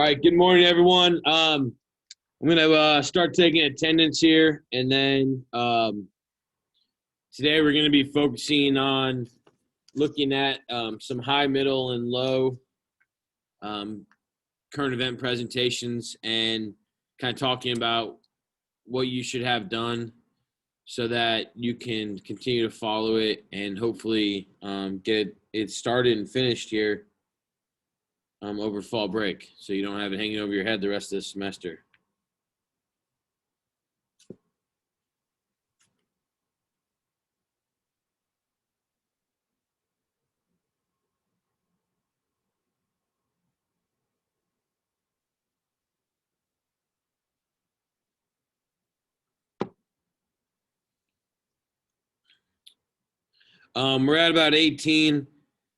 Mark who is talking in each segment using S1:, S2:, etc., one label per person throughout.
S1: All right, good morning, everyone. I'm going to start taking attendance here, and then today we're going to be focusing on looking at some high, middle, and low um, current event presentations and kind of talking about what you should have done so that you can continue to follow it and hopefully get it started and finished here over fall break so you don't have it hanging over your head the rest of the semester. We're at about 18.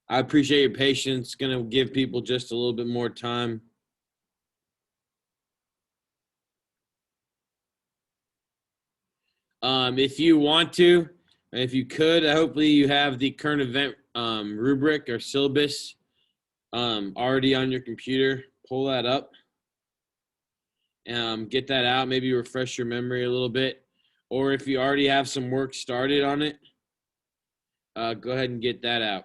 S1: I appreciate your patience. Going to give people just a little bit more time. If you want to, if you could, hopefully you have the current event rubric or syllabus already on your computer. Pull that up. Get that out. Maybe refresh your memory a little bit. Or if you already have some work started on it, go ahead and get that out.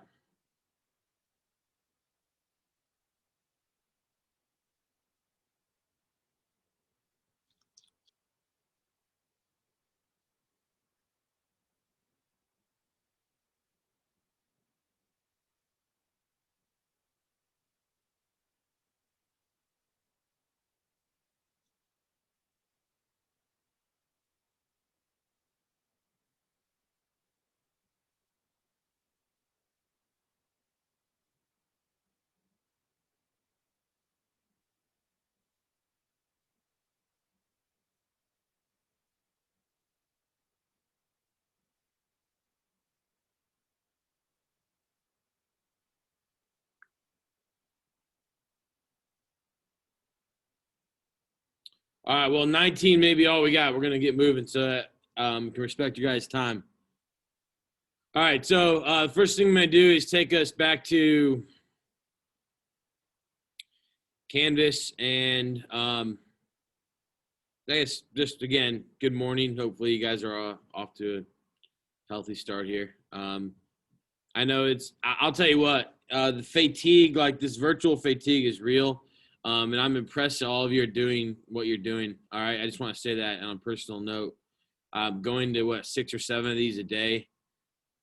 S1: All right, well, 19 may be all we got. We're going to get moving so that can respect you guys' time. All right, so first thing I'm going to do is take us back to Canvas and I guess just, again, good morning. Hopefully you guys are off to a healthy start here. I know I'll tell you what, the fatigue, like this virtual fatigue is real. And I'm impressed that all of you are doing what you're doing. All right. I just want to say that on a personal note. Going to 6 or 7 of these a day,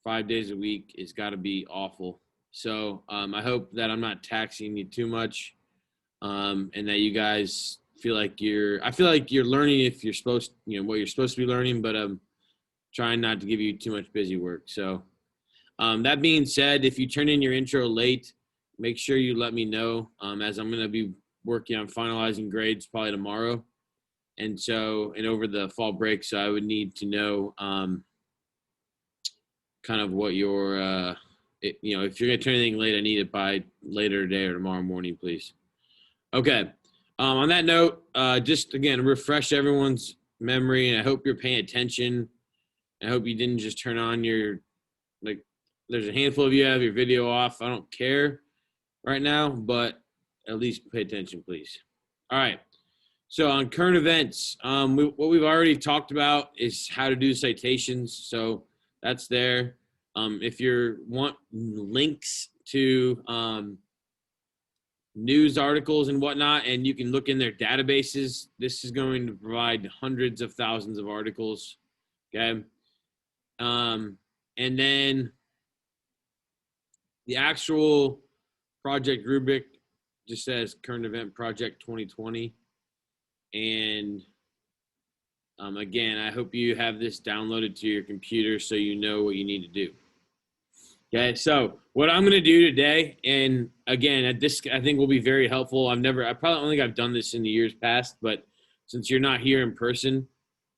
S1: 5 days a week is got to be awful. So I hope that I'm not taxing you too much and that you guys feel like I feel like you're learning if you're supposed, what you're supposed to be learning, but I'm trying not to give you too much busy work. So that being said, if you turn in your intro late, make sure you let me know as I'm going to be working on finalizing grades probably tomorrow. And over the fall break. So I would need to know kind of what your, if you're going to turn anything late, I need it by later today or tomorrow morning, please. Okay. On that note, just again, refresh everyone's memory. And I hope you're paying attention. I hope you didn't just turn on there's a handful of you have your video off. I don't care right now, but at least pay attention, please. All right. So on current events, what we've already talked about is how to do citations. So that's there. If you want links to news articles and whatnot, and you can look in their databases, this is going to provide hundreds of thousands of articles. Okay. And then the actual project rubric just says current event project 2020. And again, I hope you have this downloaded to your computer so you know what you need to do. Okay, so what I'm going to do today, and again, this I think will be very helpful. I probably don't think I've done this in the years past, but since you're not here in person,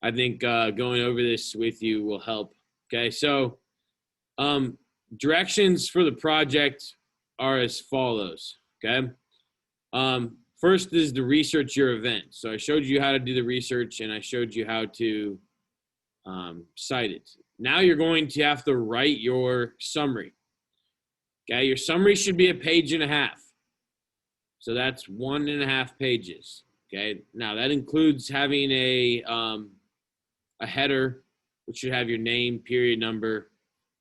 S1: I think going over this with you will help. Okay, so directions for the project are as follows. Okay. First is to research your event. So I showed you how to do the research and I showed you how to cite it. Now you're going to have to write your summary. Okay, your summary should be 1.5 pages. So that's 1.5 pages. Okay. Now that includes having a header, which should have your name, period number,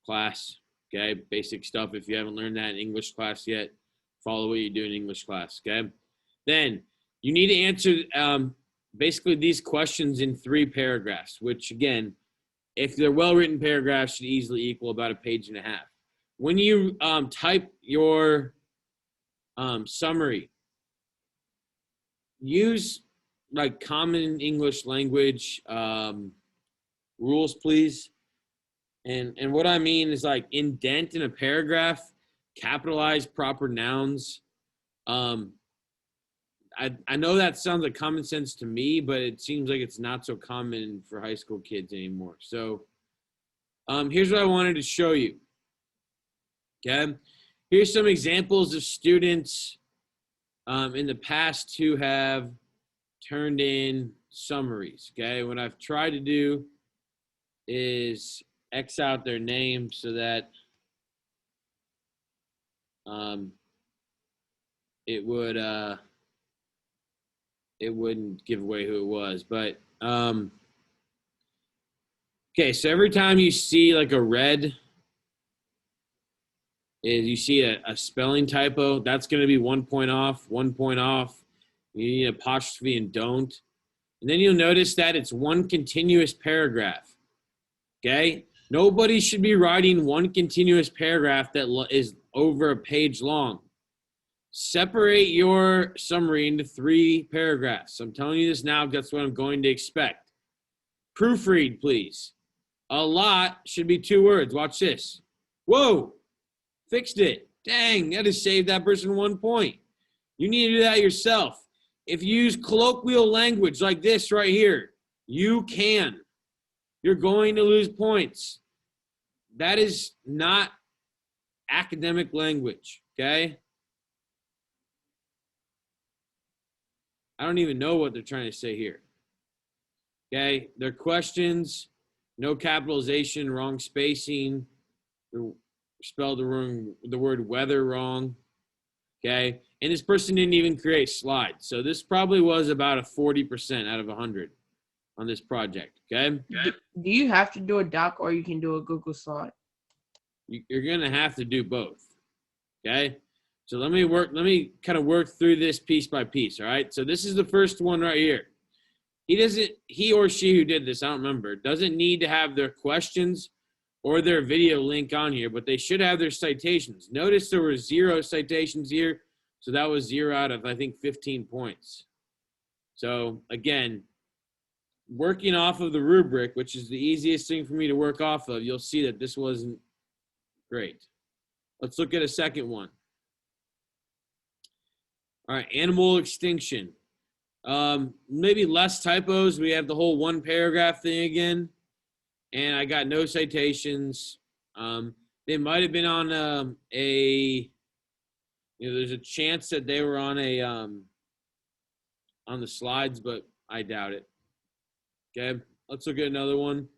S1: class. Okay. Basic stuff. If you haven't learned that in English class yet, follow what you do in English class. Okay. Then you need to answer basically these questions in 3 paragraphs, which again, if they're well-written paragraphs, should easily equal about 1.5 pages. When you type your summary, use like common English language rules, please. And what I mean is like indent in a paragraph, capitalize proper nouns. I know that sounds like common sense to me, but it seems like it's not so common for high school kids anymore. So here's what I wanted to show you. Okay. Here's some examples of students in the past who have turned in summaries. Okay. What I've tried to do is X out their name so that it wouldn't give away who it was. But okay, so every time you see like a red, is you see a spelling typo, that's going to be 1 point off, 1 point off. You need apostrophe and don't. And then you'll notice that it's one continuous paragraph. Okay? Nobody should be writing one continuous paragraph that is over 1 page long. Separate your summary into 3 paragraphs. I'm telling you this now, that's what I'm going to expect. Proofread, please. A lot should be 2 words. Watch this. Whoa, fixed it. Dang, that has saved that person 1 point. You need to do that yourself. If you use colloquial language like this right here, you can. You're going to lose points. That is not academic language, okay? I don't even know what they're trying to say here. Okay, their questions, no capitalization, wrong spacing, spelled the word weather wrong. Okay, and this person didn't even create slides. So this probably was about a 40% out of 100 on this project. Okay.
S2: Do you have to do a doc or you can do a Google slide?
S1: You're gonna have to do both. Okay. So let me kind of work through this piece by piece. All right. So this is the first one right here. He or she who did this, I don't remember, doesn't need to have their questions or their video link on here, but they should have their citations. Notice there were 0 citations here. So that was 0 out of, I think, 15 points. So again, working off of the rubric, which is the easiest thing for me to work off of, you'll see that this wasn't great. Let's look at a second one. All right, animal extinction. Maybe less typos. We have the whole 1 paragraph thing again. And I got no citations. They might have been on there's a chance that they were on on the slides, but I doubt it. Okay, let's look at another one.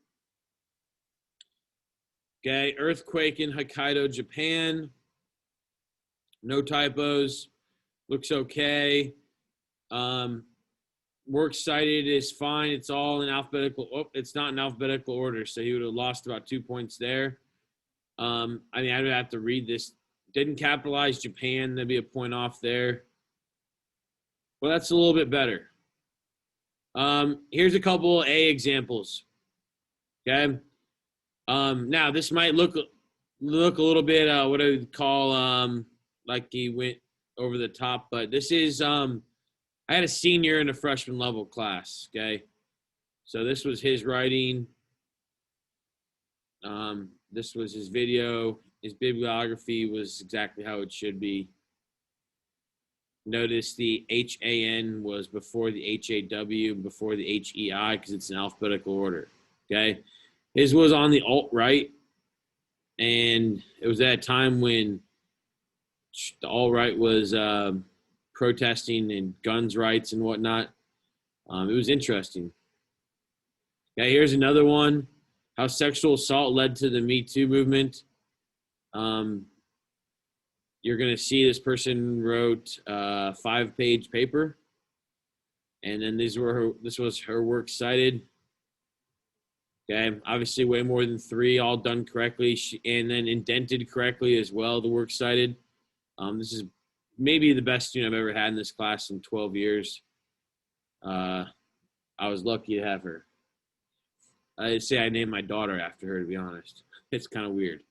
S1: Okay, earthquake in Hokkaido, Japan. No typos. Looks okay. Works cited is fine. It's all in alphabetical. Oh, it's not in alphabetical order, so he would have lost about 2 points there. I mean, I'd have to read this. Didn't capitalize Japan. There'd be a point off there. Well, that's a little bit better. Here's a couple A examples. Okay. Now this might look a little bit what I would call like he went over the top, but this is I had a senior in a freshman level class. Okay, so this was his writing. This was his video. His bibliography was exactly how it should be. Notice the HAN was before the HAW, before the HEI, because it's in alphabetical order. Okay. His was on the alt-right, and it was at a time when the alt-right was protesting and guns rights and whatnot. It was interesting. Okay, here's another one. How sexual assault led to the Me Too movement. you're going to see this person wrote a 5-page paper. And then this was her works cited. Okay, obviously way more than 3, all done correctly, and then indented correctly as well, the works cited. This is maybe the best student I've ever had in this class in 12 years. I was lucky to have her. I'd say I named my daughter after her, to be honest. It's kind of weird.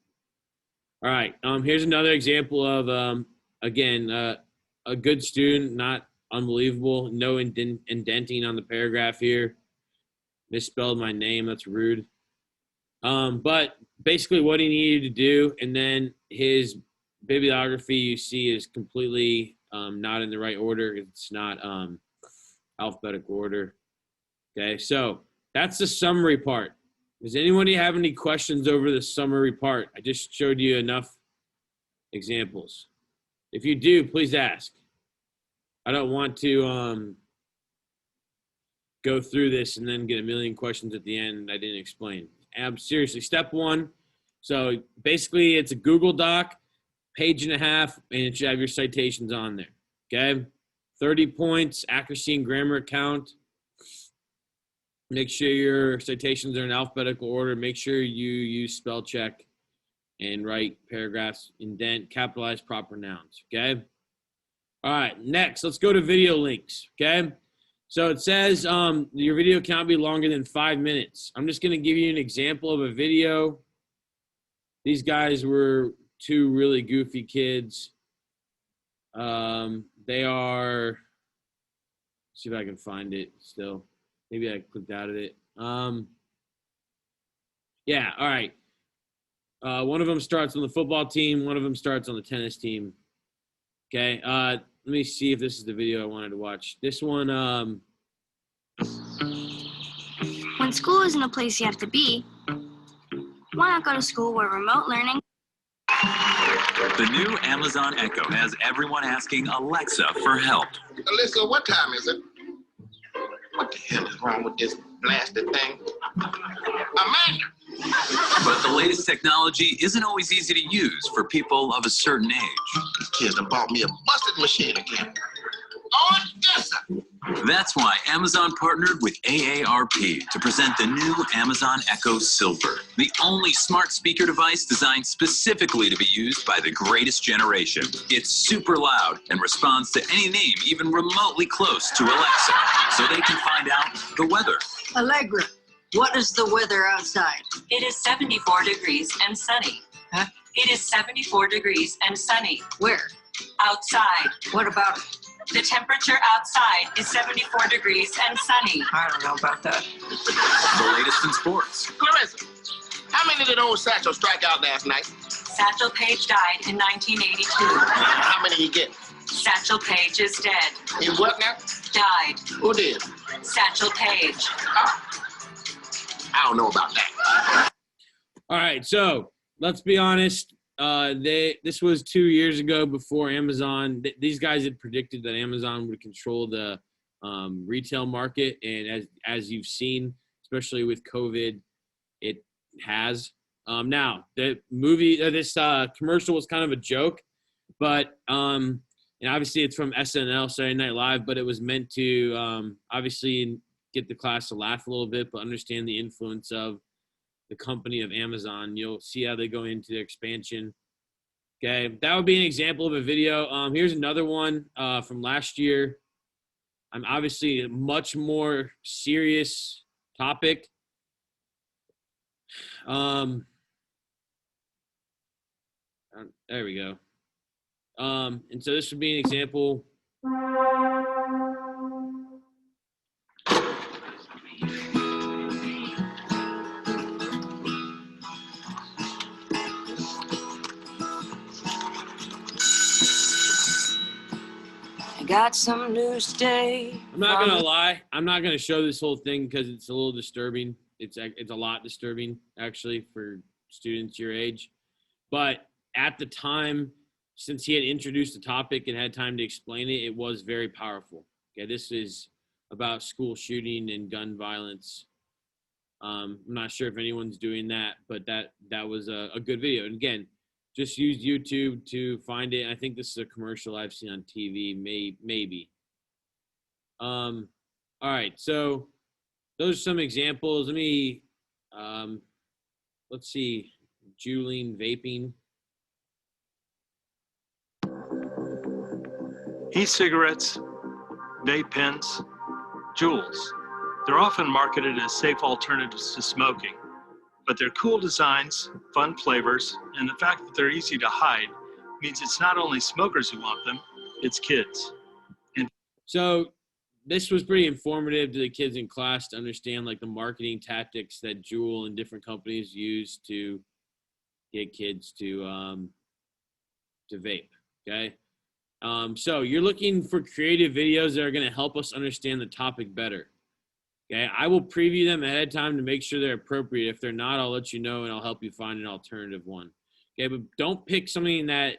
S1: All right, here's another example of, again, a good student, not unbelievable. No indenting on the paragraph here. Misspelled my name. That's rude. But basically what he needed to do, and then his bibliography you see is completely not in the right order. It's not alphabetical order. Okay, so that's the summary part. Does anybody have any questions over the summary part? I just showed you enough examples. If you do, please ask. I don't want to go through this and then get a million questions at the end I didn't explain. Seriously, step 1. So basically it's a Google Doc, 1.5 pages, and it should have your citations on there. Okay? 30 points, accuracy and grammar count. Make sure your citations are in alphabetical order. Make sure you use spell check and write paragraphs, indent, capitalize proper nouns. Okay? All right, next, let's go to video links. Okay? So it says your video can't be longer than 5 minutes. I'm just going to give you an example of a video. These guys were 2 really goofy kids. They are, see if I can find it still. Maybe I clicked out of it. Yeah, all right. One of them starts on the football team. One of them starts on the tennis team. Okay, let me see if this is the video I wanted to watch. This one,
S3: When school isn't a place you have to be, why not go to school where remote learning?
S4: The new Amazon Echo has everyone asking Alexa for help.
S5: Alyssa, what time is it? What the hell is wrong with this blasted thing? Amanda!
S4: But the latest technology isn't always easy to use for people of a certain age.
S5: These kids done bought me a busted machine again. Oh, yes, sir.
S4: That's why Amazon partnered with AARP to present the new Amazon Echo Silver, the only smart speaker device designed specifically to be used by the greatest generation. It's super loud and responds to any name even remotely close to Alexa, so they can find out the weather.
S6: Allegra, what is the weather outside?
S7: It is 74 degrees and sunny.
S6: Huh?
S7: It is 74 degrees and sunny.
S6: Where?
S7: Outside.
S6: What about it?
S7: The temperature outside is 74 degrees and sunny.
S6: I don't know about that.
S4: The latest in sports.
S5: Clarissa, how many did old Satchel strike out last night?
S7: Satchel Paige died in 1982.
S5: How many he get?
S7: Satchel Paige is dead.
S5: He what now?
S7: Died.
S5: Who did?
S7: Satchel Paige.
S5: I don't know about that.
S1: all right, so let's be honest. This was 2 years ago before Amazon. These guys had predicted that Amazon would control the retail market, and as you've seen, especially with COVID, it has. Now the movie, this commercial was kind of a joke, but and obviously it's from SNL, Saturday Night Live, but it was meant to obviously get the class to laugh a little bit, but understand the influence of the company of Amazon. You'll see how they go into the expansion. Okay, that would be an example of a video. Here's another one from last year. I'm obviously a much more serious topic. There we go. And so this would be an example.
S6: Got some news today.
S1: I'm not gonna lie. I'm not gonna show this whole thing because it's a little disturbing. It's a lot disturbing actually for students your age. But at the time, since he had introduced the topic and had time to explain it, it was very powerful. Okay, this is about school shooting and gun violence. I'm not sure if anyone's doing that, but that was a good video. And again, just use YouTube to find it. I think this is a commercial I've seen on TV, maybe. All right, so those are some examples. Let's see, Juuling vaping.
S8: E-cigarettes, vape pens, Juuls. They're often marketed as safe alternatives to smoking, but their cool designs, fun flavors, and the fact that they're easy to hide means it's not only smokers who want them, it's kids.
S1: So this was pretty informative to the kids in class to understand like the marketing tactics that Juul and different companies use to get kids to vape. Okay. So you're looking for creative videos that are going to help us understand the topic better. Okay. I will preview them ahead of time to make sure they're appropriate. If they're not, I'll let you know and I'll help you find an alternative one. Okay. But don't pick something that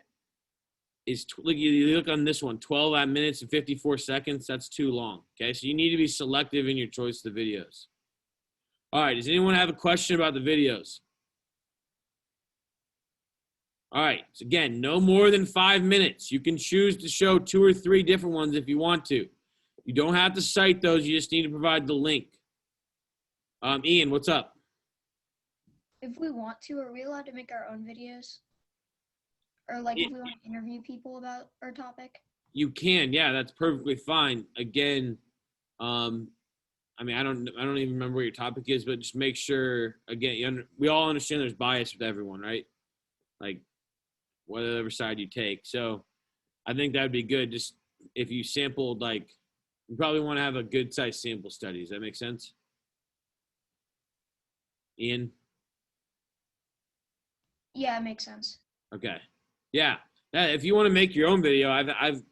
S1: is, you look on this one, 12 minutes and 54 seconds. That's too long. Okay. So you need to be selective in your choice of the videos. All right. Does anyone have a question about the videos? All right. So again, no more than 5 minutes. You can choose to show 2 or 3 different ones if you want to. You don't have to cite those. You just need to provide the link. Ian, what's up?
S9: If we want to, are we allowed to make our own videos? Or like if we want to interview people about our topic?
S1: You can, yeah, that's perfectly fine. Again, I don't even remember what your topic is, but just make sure, again, we all understand there's bias with everyone, right? Like, whatever side you take. So I think that'd be good. Just if you sampled, like, you probably want to have a good size sample study. Does that make sense? Ian?
S9: Yeah, it makes sense.
S1: Okay. Yeah. If you want to make your own video,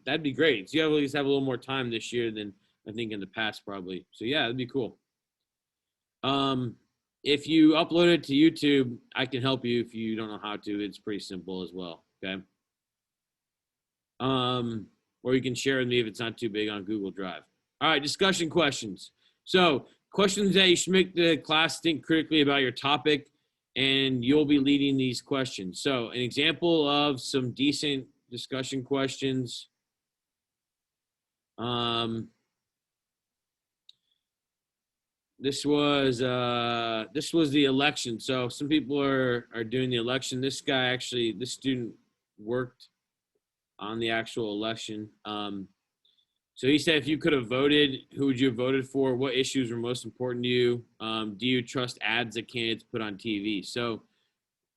S1: that'd be great. So you at least have a little more time this year than I think in the past probably. So yeah, that'd be cool. If you upload it to YouTube, I can help you if you don't know how to. It's pretty simple as well. Okay. Or you can share with me if it's not too big on Google Drive. All right, discussion questions. So questions that you should make the class think critically about your topic, and you'll be leading these questions. So an example of some decent discussion questions. This was the election. So some people are doing the election. This student worked on the actual election. So he said, if you could have voted, who would you have voted for? What issues were most important to you? Do you trust ads that candidates put on TV? So,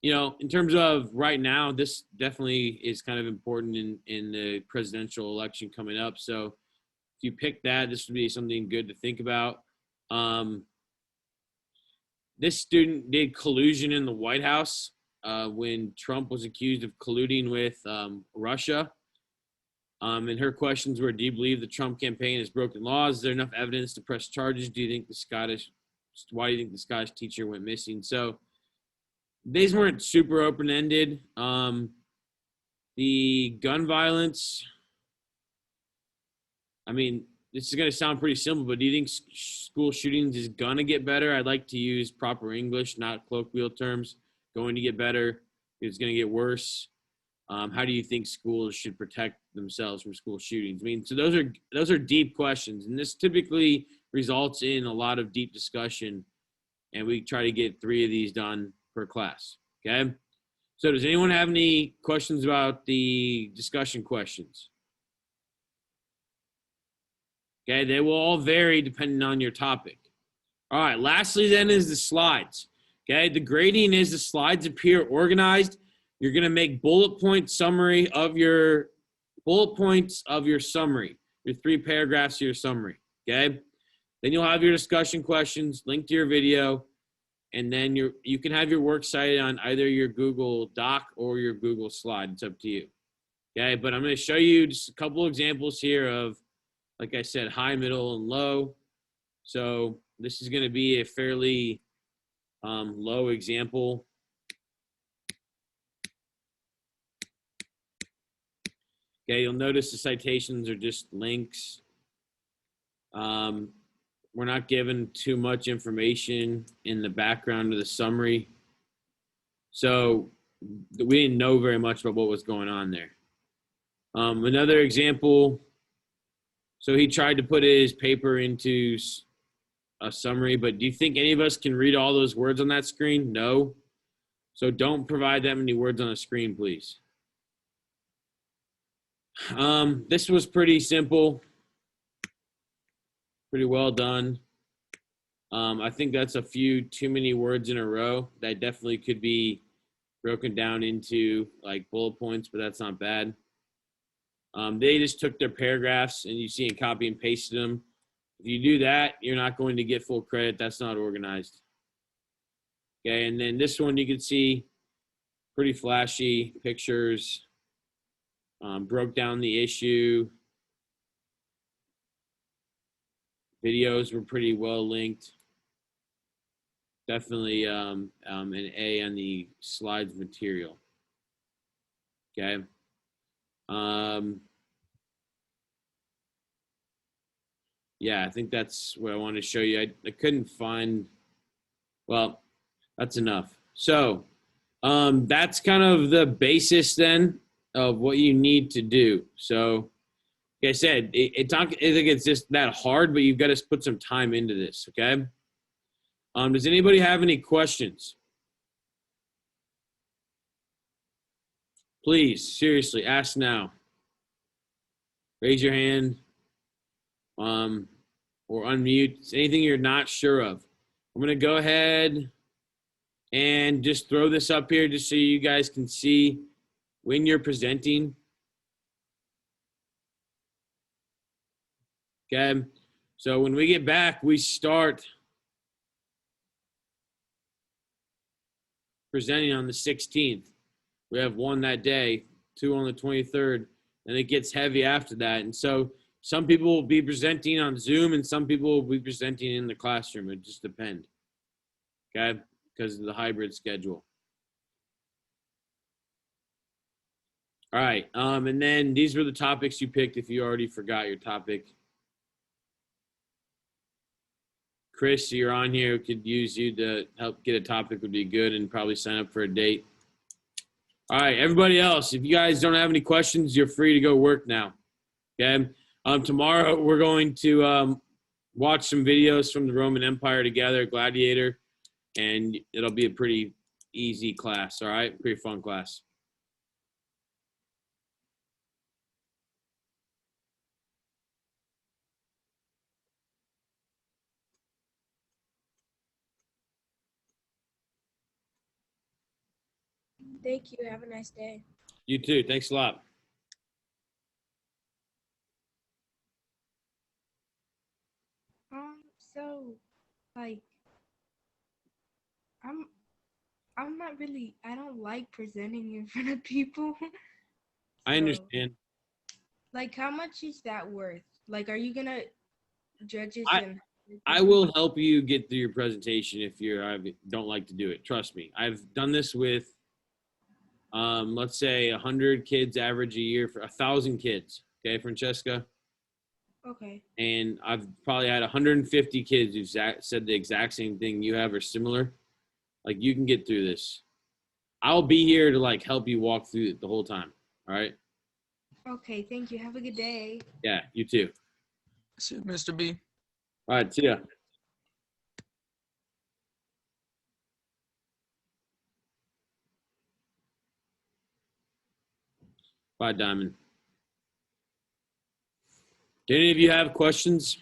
S1: in terms of right now, this definitely is kind of important in the presidential election coming up. So if you pick that, this would be something good to think about. This student did collusion in the White House when Trump was accused of colluding with Russia. And her questions were, do you believe the Trump campaign has broken laws? Is there enough evidence to press charges? Why do you think the Scottish teacher went missing? So these weren't super open-ended. The gun violence, this is going to sound pretty simple, but do you think school shootings is going to get better? I'd like to use proper English, not colloquial terms. Going to get better. It's going to get worse. How do you think schools should protect themselves from school shootings? So those are deep questions, and this typically results in a lot of deep discussion, and we try to get 3 of these done per class, okay? So does anyone have any questions about the discussion questions? Okay, they will all vary depending on your topic. All right, lastly then is the slides, okay? The grading is the slides appear organized. You're going to make bullet points of your summary, your 3 paragraphs of your summary, okay? Then you'll have your discussion questions linked to your video, and then you can have your works cited on either your Google Doc or your Google Slide. It's up to you, okay? But I'm going to show you just a couple examples here of, like I said, high, middle, and low. So this is going to be a fairly low example. Okay, you'll notice the citations are just links. We're not given too much information in the background of the summary. So we didn't know very much about what was going on there. Another example, so he tried to put his paper into a summary, but do you think any of us can read all those words on that screen? No. So don't provide that many words on a screen, please. This was pretty simple, pretty well done. I think that's a few too many words in a row. That definitely could be broken down into like bullet points, but that's not bad. They just took their paragraphs and you see and copy and pasted them. If you do that, you're not going to get full credit. That's not organized. Okay, and then this one you can see pretty flashy pictures. Broke down the issue. Videos were pretty well linked. Definitely an A on the slides material. Okay. Yeah, I think that's what I want to show you. I couldn't find, well, that's enough. So that's kind of the basis then of what you need to do. So like I said, I think it's just that hard, but you've got to put some time into this, okay? Does anybody have any questions? Please, seriously, ask now. Raise your hand or unmute. Anything you're not sure of. I'm going to go ahead and just throw this up here just so you guys can see when you're presenting. Okay, so when we get back, we start presenting on the 16th. We have one that day, 2 on the 23rd, and it gets heavy after that. And so some people will be presenting on Zoom and some people will be presenting in the classroom. It just depends, okay, because of the hybrid schedule. All right, and then these were the topics you picked if you already forgot your topic. Chris, you're on here. Could use you to help get a topic would be good and probably sign up for a date. All right, everybody else, if you guys don't have any questions, you're free to go work now, okay? Tomorrow we're going to watch some videos from the Roman Empire together, Gladiator, and it'll be a pretty easy class, all right? Pretty fun class.
S10: Thank you. Have a nice day.
S1: You too. Thanks a lot.
S10: So, like, I'm not really, I don't like presenting in front of people.
S1: I understand.
S10: Like, how much is that worth? Like, are you gonna judge it?
S1: I will help you get through your presentation if I don't like to do it. Trust me. I've done this with, let's say 100 kids average a year for 1,000 kids. Okay, Francesca?
S10: Okay.
S1: And I've probably had 150 kids who've said the exact same thing you have or similar. Like, you can get through this. I'll be here to, like, help you walk through it the whole time. All right?
S10: Okay, thank you. Have a good day.
S1: Yeah, you too.
S11: See you, Mr. B.
S1: All right, see ya. Bye, Diamond. Do any of you have questions?